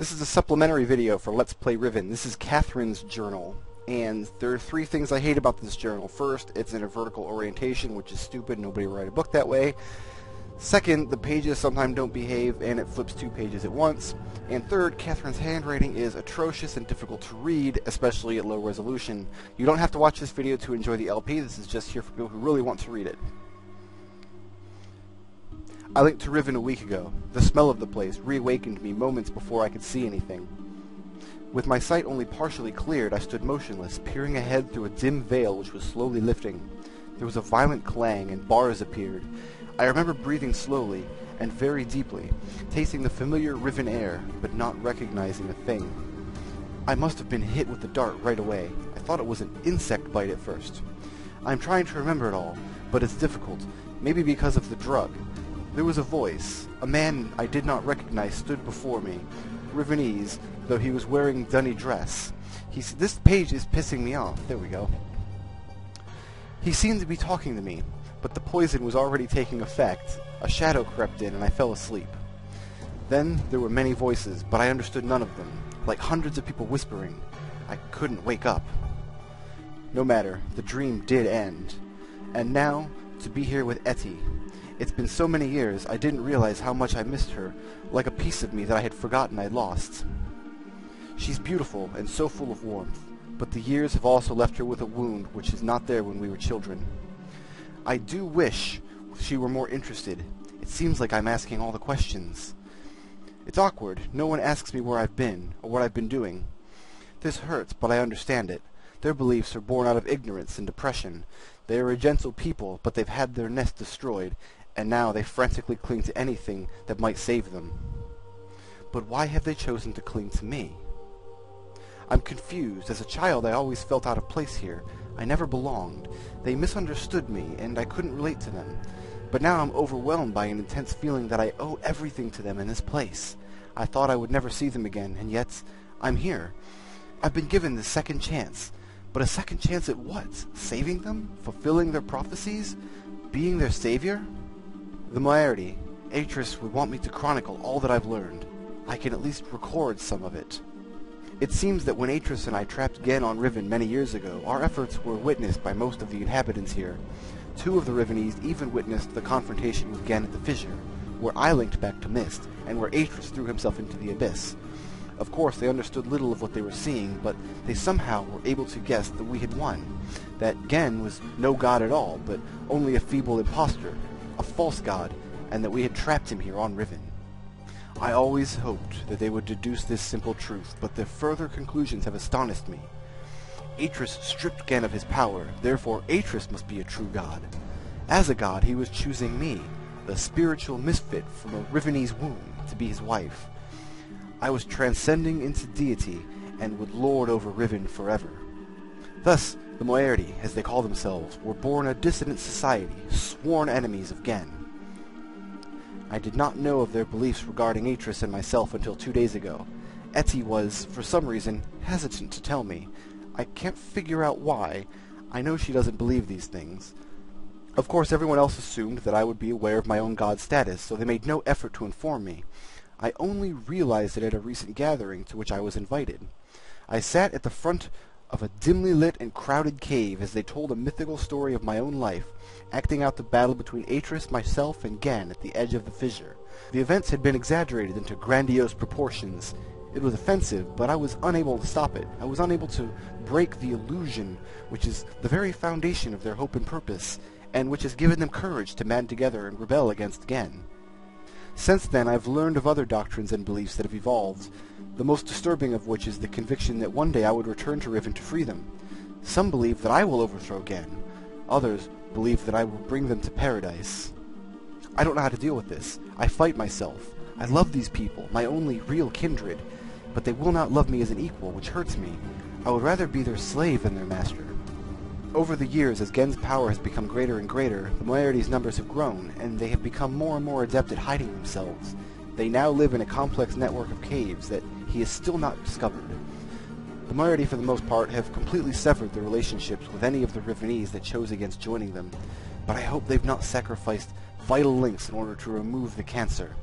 This is a supplementary video for Let's Play Riven. This is Catherine's journal, and there are three things I hate about this journal. First, it's in a vertical orientation, which is stupid. Nobody would write a book that way. Second, the pages sometimes don't behave, and it flips two pages at once. And third, Catherine's handwriting is atrocious and difficult to read, especially at low resolution. You don't have to watch this video to enjoy the LP. This is just here for people who really want to read it. I linked to Riven a week ago. The smell of the place reawakened me moments before I could see anything. With my sight only partially cleared, I stood motionless, peering ahead through a dim veil which was slowly lifting. There was a violent clang, and bars appeared. I remember breathing slowly and very deeply, tasting the familiar Riven air, but not recognizing a thing. I must have been hit with the dart right away. I thought it was an insect bite at first. I'm trying to remember it all, but it's difficult, maybe because of the drug. There was a voice. A man I did not recognize stood before me, Rivenese, though he was wearing dunny dress. This page is pissing me off. There we go. He seemed to be talking to me, but the poison was already taking effect. A shadow crept in, and I fell asleep. Then there were many voices, but I understood none of them, like hundreds of people whispering. I couldn't wake up. No matter, the dream did end. And now, to be here with Etty. It's been so many years, I didn't realize how much I missed her, like a piece of me that I had forgotten I'd lost. She's beautiful and so full of warmth, but the years have also left her with a wound which is not there when we were children. I do wish she were more interested. It seems like I'm asking all the questions. It's awkward. No one asks me where I've been, or what I've been doing. This hurts, but I understand it. Their beliefs are born out of ignorance and depression. They are a gentle people, but they've had their nest destroyed, and now they frantically cling to anything that might save them. But why have they chosen to cling to me? I'm confused. As a child, I always felt out of place here. I never belonged. They misunderstood me, and I couldn't relate to them. But now I'm overwhelmed by an intense feeling that I owe everything to them in this place. I thought I would never see them again, and yet I'm here. I've been given this second chance. But a second chance at what? Saving them? Fulfilling their prophecies? Being their savior? The Moiety. Atris would want me to chronicle all that I've learned. I can at least record some of it. It seems that when Atris and I trapped Gehn on Riven many years ago, our efforts were witnessed by most of the inhabitants here. Two of the Rivenese even witnessed the confrontation with Gehn at the fissure, where I linked back to Mist, and where Atris threw himself into the abyss. Of course, they understood little of what they were seeing, but they somehow were able to guess that we had won, that Gehn was no god at all, but only a feeble impostor, a false god, and that we had trapped him here on Riven. I always hoped that they would deduce this simple truth, but their further conclusions have astonished me. Atris stripped Gehn of his power, therefore Atris must be a true god. As a god, he was choosing me, the spiritual misfit from a Rivenese womb, to be his wife. I was transcending into deity, and would lord over Riven forever. Thus, the Moiety, as they call themselves, were born a dissident society, sworn enemies of Gehn. I did not know of their beliefs regarding Atris and myself until 2 days ago. Etty was, for some reason, hesitant to tell me. I can't figure out why. I know she doesn't believe these things. Of course, everyone else assumed that I would be aware of my own god status, so they made no effort to inform me. I only realized it at a recent gathering to which I was invited. I sat at the front of a dimly lit and crowded cave as they told a mythical story of my own life, acting out the battle between Atris, myself, and Gehn at the edge of the fissure. The events had been exaggerated into grandiose proportions. It was offensive, but I was unable to stop it. I was unable to break the illusion, which is the very foundation of their hope and purpose, and which has given them courage to band together and rebel against Gehn. Since then, I've learned of other doctrines and beliefs that have evolved, the most disturbing of which is the conviction that one day I would return to Riven to free them. Some believe that I will overthrow Gehn. Others believe that I will bring them to paradise. I don't know how to deal with this. I fight myself. I love these people, my only real kindred, but they will not love me as an equal, which hurts me. I would rather be their slave than their master. Over the years, as Gehn's power has become greater and greater, the Moiety's numbers have grown, and they have become more and more adept at hiding themselves. They now live in a complex network of caves that he has still not discovered. The Moiety, for the most part, have completely severed their relationships with any of the Rivenese that chose against joining them, but I hope they've not sacrificed vital links in order to remove the cancer.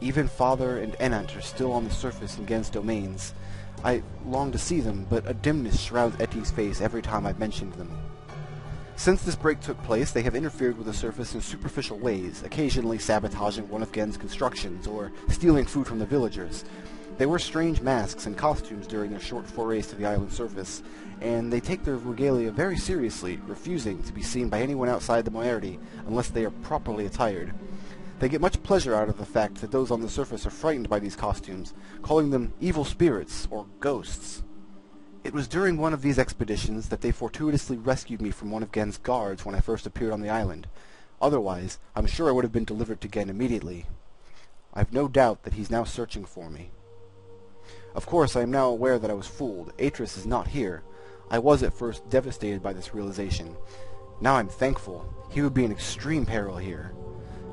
Even Father and Enant are still on the surface in Gehn's domains. I long to see them, but a dimness shrouds Etty's face every time I've mentioned them. Since this break took place, they have interfered with the surface in superficial ways, occasionally sabotaging one of Gehn's constructions or stealing food from the villagers. They wear strange masks and costumes during their short forays to the island surface, and they take their regalia very seriously, refusing to be seen by anyone outside the Moiety unless they are properly attired. They get much pleasure out of the fact that those on the surface are frightened by these costumes, calling them evil spirits or ghosts. It was during one of these expeditions that they fortuitously rescued me from one of Gehn's guards when I first appeared on the island. Otherwise, I'm sure I would have been delivered to Gehn immediately. I've no doubt that he's now searching for me. Of course, I am now aware that I was fooled. Atris is not here. I was at first devastated by this realization. Now I'm thankful. He would be in extreme peril here.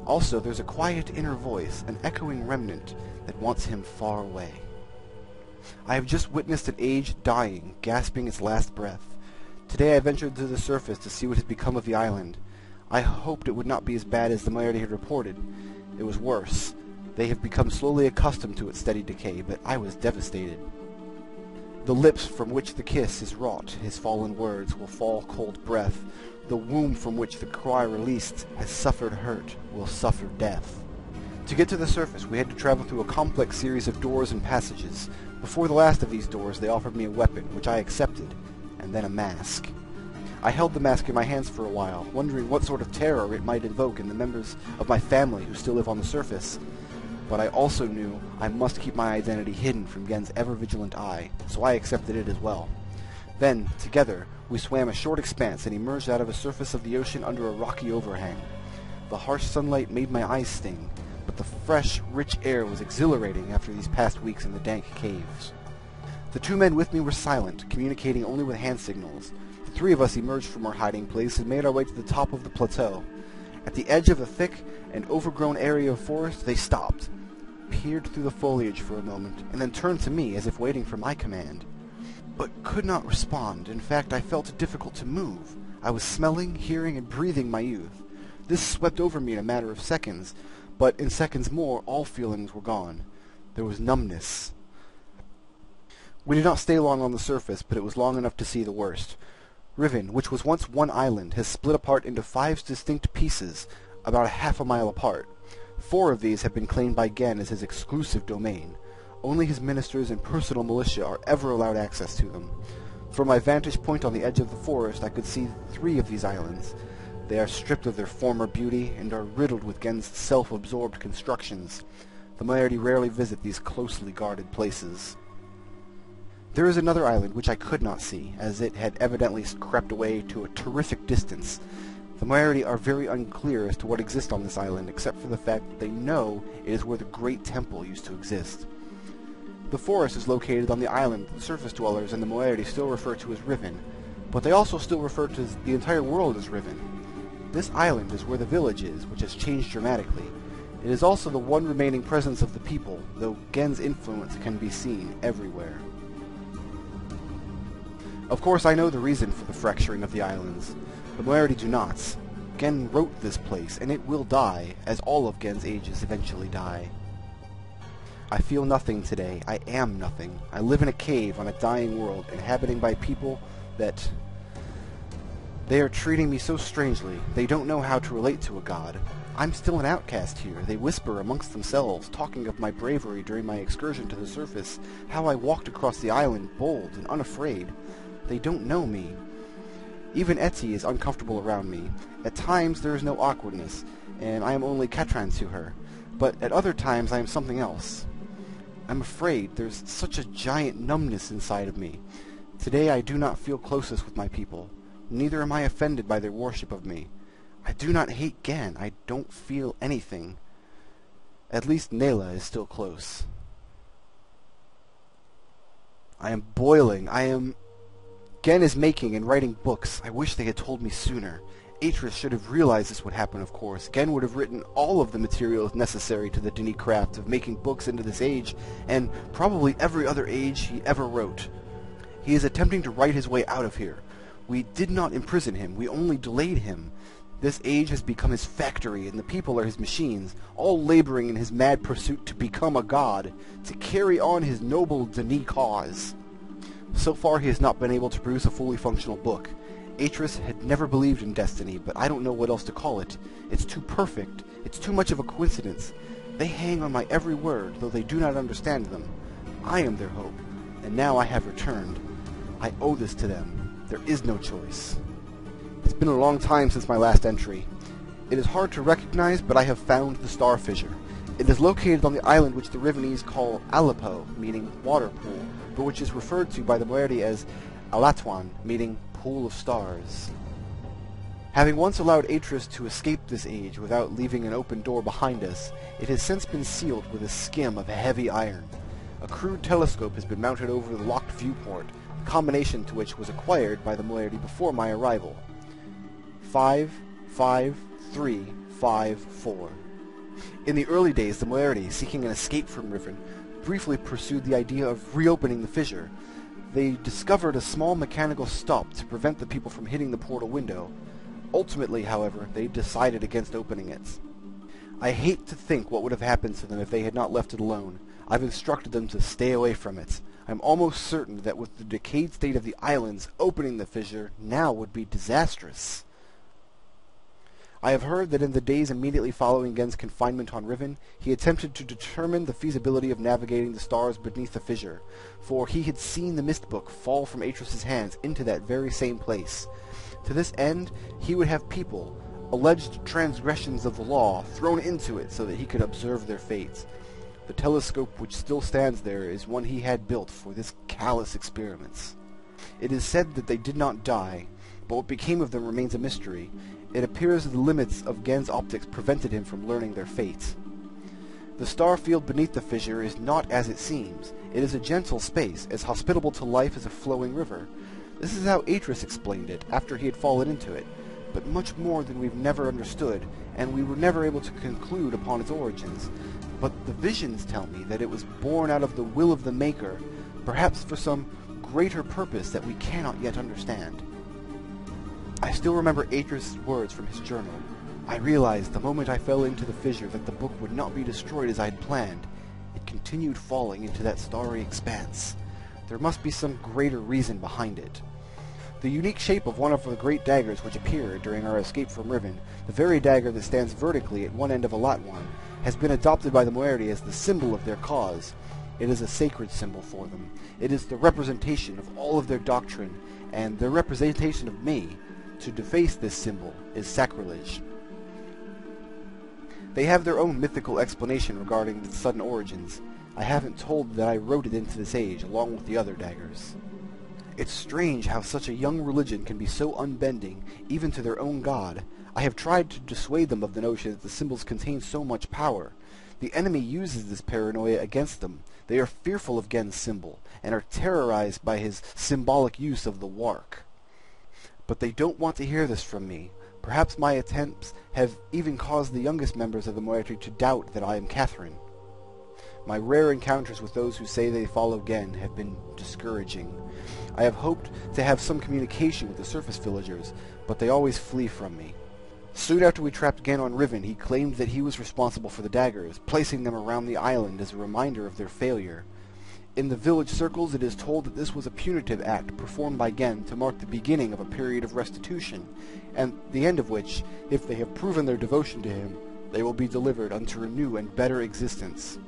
Also, there's a quiet inner voice, an echoing remnant, that wants him far away. I have just witnessed an age dying, gasping its last breath. Today I ventured to the surface to see what had become of the island. I hoped it would not be as bad as the Moiety had reported. It was worse. They have become slowly accustomed to its steady decay, but I was devastated. The lips from which the kiss is wrought, his fallen words, will fall cold breath. The womb from which the cry released has suffered hurt, will suffer death. To get to the surface, we had to travel through a complex series of doors and passages. Before the last of these doors, they offered me a weapon, which I accepted, and then a mask. I held the mask in my hands for a while, wondering what sort of terror it might invoke in the members of my family who still live on the surface. But I also knew I must keep my identity hidden from Gehn's ever-vigilant eye, so I accepted it as well. Then, together, we swam a short expanse and emerged out of the surface of the ocean under a rocky overhang. The harsh sunlight made my eyes sting, but the fresh, rich air was exhilarating after these past weeks in the dank caves. The two men with me were silent, communicating only with hand signals. The three of us emerged from our hiding place and made our way to the top of the plateau. At the edge of a thick and overgrown area of forest, they stopped, peered through the foliage for a moment, and then turned to me as if waiting for my command. But could not respond. In fact, I felt it difficult to move. I was smelling, hearing, and breathing my youth. This swept over me in a matter of seconds, but in seconds more, all feelings were gone. There was numbness. We did not stay long on the surface, but it was long enough to see the worst. Riven, which was once one island, has split apart into 5 distinct pieces, about half a mile apart. 4 of these have been claimed by Gehn as his exclusive domain. Only his ministers and personal militia are ever allowed access to them. From my vantage point on the edge of the forest, I could see 3 of these islands. They are stripped of their former beauty and are riddled with Gehn's self-absorbed constructions. The Moiety rarely visit these closely guarded places. There is another island which I could not see, as it had evidently crept away to a terrific distance. The Moiety are very unclear as to what exists on this island, except for the fact that they know it is where the Great Temple used to exist. The forest is located on the island that the surface dwellers and the Moiety still refer to as Riven, but they also still refer to the entire world as Riven. This island is where the village is, which has changed dramatically. It is also the one remaining presence of the people, though Gehn's influence can be seen everywhere. Of course, I know the reason for the fracturing of the islands. The Moiety do not. Gehn wrote this place, and it will die, as all of Gehn's ages eventually die. I feel nothing today. I am nothing. I live in a cave on a dying world, inhabited by people that... They are treating me so strangely. They don't know how to relate to a god. I'm still an outcast here. They whisper amongst themselves, talking of my bravery during my excursion to the surface, how I walked across the island bold and unafraid. They don't know me. Even Etty is uncomfortable around me. At times there is no awkwardness, and I am only Katran to her, but at other times I am something else. I'm afraid. There's such a giant numbness inside of me. Today I do not feel closest with my people. Neither am I offended by their worship of me. I do not hate Gehn. I don't feel anything. At least Nayla is still close. I am boiling. Gehn is making and writing books. I wish they had told me sooner. Atris should have realized this would happen, of course. Gehn would have written all of the materials necessary to the Dini craft of making books into this age, and probably every other age he ever wrote. He is attempting to write his way out of here. We did not imprison him, we only delayed him. This age has become his factory, and the people are his machines, all laboring in his mad pursuit to become a god, to carry on his noble decay cause. So far he has not been able to produce a fully functional book. Atris had never believed in destiny, but I don't know what else to call it. It's too perfect. It's too much of a coincidence. They hang on my every word, though they do not understand them. I am their hope, and now I have returned. I owe this to them. There is no choice. It's been a long time since my last entry. It is hard to recognize, but I have found the star fissure. It is located on the island which the Rivenese call Aleppo, meaning water pool, but which is referred to by the Moiety as Alatwan, meaning pool of stars. Having once allowed Atris to escape this age without leaving an open door behind us, it has since been sealed with a skim of heavy iron. A crude telescope has been mounted over the locked viewport, the combination to which was acquired by the Moiety before my arrival. 55354. In the early days, the Moiety, seeking an escape from Riven, briefly pursued the idea of reopening the fissure. They discovered a small mechanical stop to prevent the people from hitting the portal window. Ultimately, however, they decided against opening it. I hate to think what would have happened to them if they had not left it alone. I've instructed them to stay away from it. I'm almost certain that with the decayed state of the islands, opening the fissure now would be disastrous. I have heard that in the days immediately following Gehn's confinement on Riven, he attempted to determine the feasibility of navigating the stars beneath the fissure, for he had seen the mist book fall from Atris's hands into that very same place. To this end, he would have people, alleged transgressions of the law, thrown into it so that he could observe their fates. The telescope which still stands there is one he had built for this callous experiments. It is said that they did not die, but what became of them remains a mystery. It appears the limits of Gehn's optics prevented him from learning their fate. The star field beneath the fissure is not as it seems. It is a gentle space, as hospitable to life as a flowing river. This is how Atris explained it, after he had fallen into it, but much more than we've never understood, and we were never able to conclude upon its origins. But the visions tell me that it was born out of the will of the Maker, perhaps for some greater purpose that we cannot yet understand. I still remember Atris' words from his journal. I realized the moment I fell into the fissure that the book would not be destroyed as I had planned. It continued falling into that starry expanse. There must be some greater reason behind it. The unique shape of one of the great daggers which appeared during our escape from Riven, the very dagger that stands vertically at one end of Alatwan, has been adopted by the Moiety as the symbol of their cause. It is a sacred symbol for them. It is the representation of all of their doctrine, and their representation of me. To deface this symbol is sacrilege. They have their own mythical explanation regarding its sudden origins. I haven't told that I wrote it into this age, along with the other daggers. It's strange how such a young religion can be so unbending, even to their own god. I have tried to dissuade them of the notion that the symbols contain so much power. The enemy uses this paranoia against them. They are fearful of Gehn's symbol, and are terrorized by his symbolic use of the wark. But they don't want to hear this from me. Perhaps my attempts have even caused the youngest members of the Moiety to doubt that I am Catherine. My rare encounters with those who say they follow Gehn have been discouraging. I have hoped to have some communication with the surface villagers, but they always flee from me. Soon after we trapped Gehn on Riven, he claimed that he was responsible for the daggers, placing them around the island as a reminder of their failure. In the village circles, it is told that this was a punitive act performed by Gehn to mark the beginning of a period of restitution, and the end of which, if they have proven their devotion to him, they will be delivered unto a new and better existence.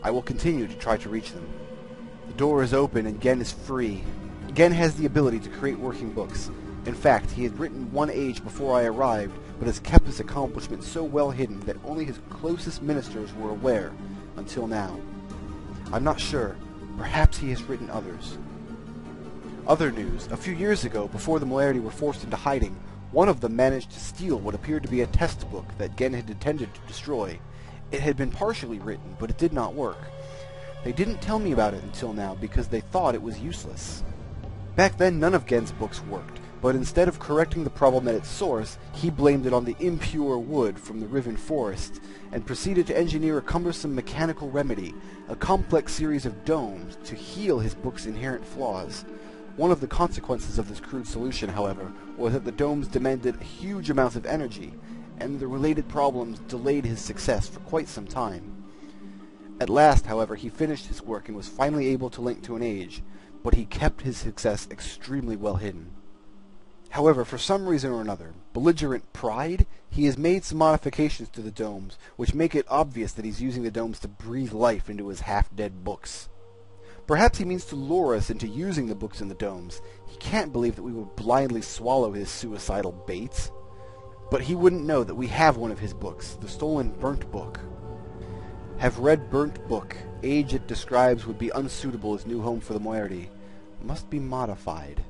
I will continue to try to reach them. The door is open and Gehn is free. Gehn has the ability to create working books. In fact, he had written one age before I arrived, but has kept his accomplishment so well hidden that only his closest ministers were aware, until now. I'm not sure. Perhaps he has written others. Other news. A few years ago, before the Moiety were forced into hiding, one of them managed to steal what appeared to be a test book that Gehn had intended to destroy. It had been partially written, but it did not work. They didn't tell me about it until now because they thought it was useless. Back then, none of Gehn's books worked, but instead of correcting the problem at its source, he blamed it on the impure wood from the Riven forest, and proceeded to engineer a cumbersome mechanical remedy, a complex series of domes, to heal his book's inherent flaws. One of the consequences of this crude solution, however, was that the domes demanded huge amounts of energy, and the related problems delayed his success for quite some time. At last, however, he finished his work and was finally able to link to an age, but he kept his success extremely well hidden. However, for some reason or another, belligerent pride, he has made some modifications to the domes, which make it obvious that he's using the domes to breathe life into his half-dead books. Perhaps he means to lure us into using the books in the domes. He can't believe that we would blindly swallow his suicidal baits. But he wouldn't know that we have one of his books, the stolen Burnt Book. Have read Burnt Book. Age it describes would be unsuitable as new home for the Moiety. Must be modified.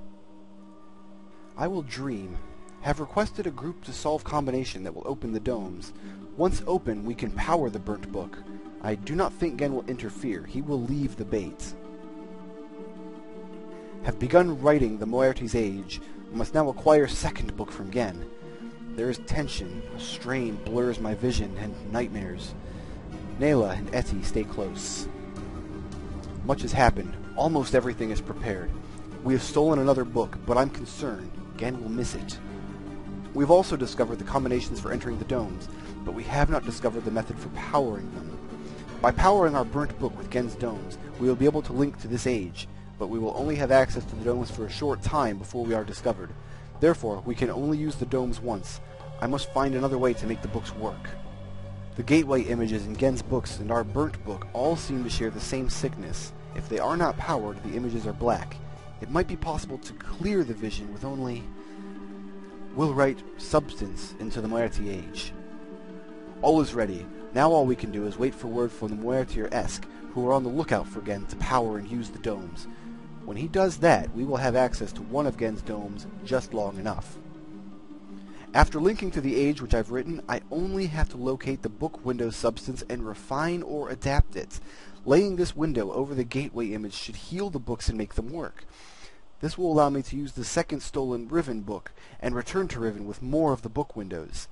I will dream. Have requested a group to solve combination that will open the domes. Once open, we can power the Burnt Book. I do not think Gehn will interfere. He will leave the bait. Have begun writing the Moiety's Age. Must now acquire second book from Gehn. There is tension. A strain blurs my vision and nightmares. Nayla and Etty stay close. Much has happened. Almost everything is prepared. We have stolen another book, but I'm concerned. Gehn will miss it. We've also discovered the combinations for entering the domes, but we have not discovered the method for powering them. By powering our Burnt Book with Gehn's domes, we will be able to link to this age, but we will only have access to the domes for a short time before we are discovered. Therefore, we can only use the domes once. I must find another way to make the books work. The gateway images in Gehn's books and our Burnt Book all seem to share the same sickness. If they are not powered, the images are black. It might be possible to clear the vision with only... We'll write substance into the Moiety Age. All is ready. Now all we can do is wait for word from the Moiety-esque, who are on the lookout for Gehn to power and use the domes. When he does that, we will have access to one of Gehn's domes just long enough. After linking to the age which I've written, I only have to locate the book window substance and refine or adapt it. Laying this window over the gateway image should heal the books and make them work. This will allow me to use the second stolen Riven book and return to Riven with more of the book windows.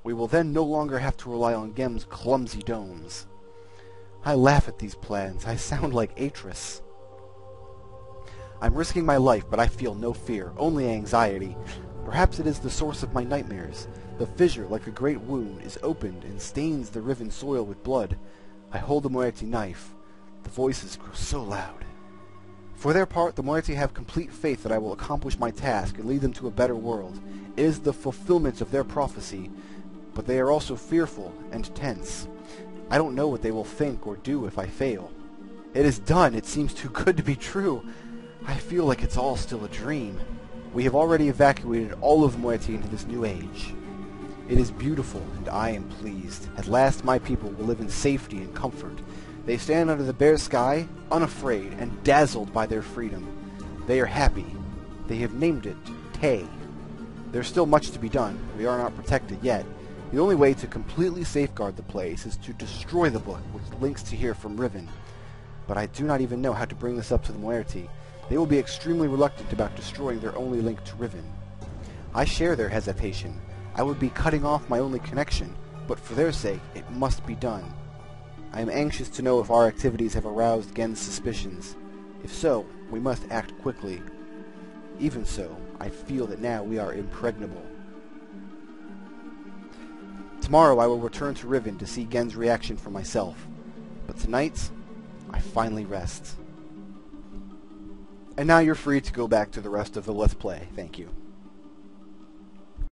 We will then no longer have to rely on Gehn's clumsy domes. I laugh at these plans. I sound like Atris. I'm risking my life, but I feel no fear, only anxiety. Perhaps it is the source of my nightmares. The fissure, like a great wound, is opened and stains the Riven soil with blood. I hold the Moiety knife. The voices grow so loud. For their part, the Moiety have complete faith that I will accomplish my task and lead them to a better world. It is the fulfillment of their prophecy, but they are also fearful and tense. I don't know what they will think or do if I fail. It is done. It seems too good to be true. I feel like it's all still a dream. We have already evacuated all of the Moiety into this new age. It is beautiful, and I am pleased. At last my people will live in safety and comfort. They stand under the bare sky, unafraid, and dazzled by their freedom. They are happy. They have named it decay. There's still much to be done. We are not protected yet. The only way to completely safeguard the place is to destroy the book, which links to here from Riven. But I do not even know how to bring this up to the Moiety. They will be extremely reluctant about destroying their only link to Riven. I share their hesitation. I would be cutting off my only connection, but for their sake, it must be done. I am anxious to know if our activities have aroused Gehn's suspicions. If so, we must act quickly. Even so, I feel that now we are impregnable. Tomorrow I will return to Riven to see Gehn's reaction for myself. But tonight, I finally rest. And now you're free to go back to the rest of the Let's Play. Thank you.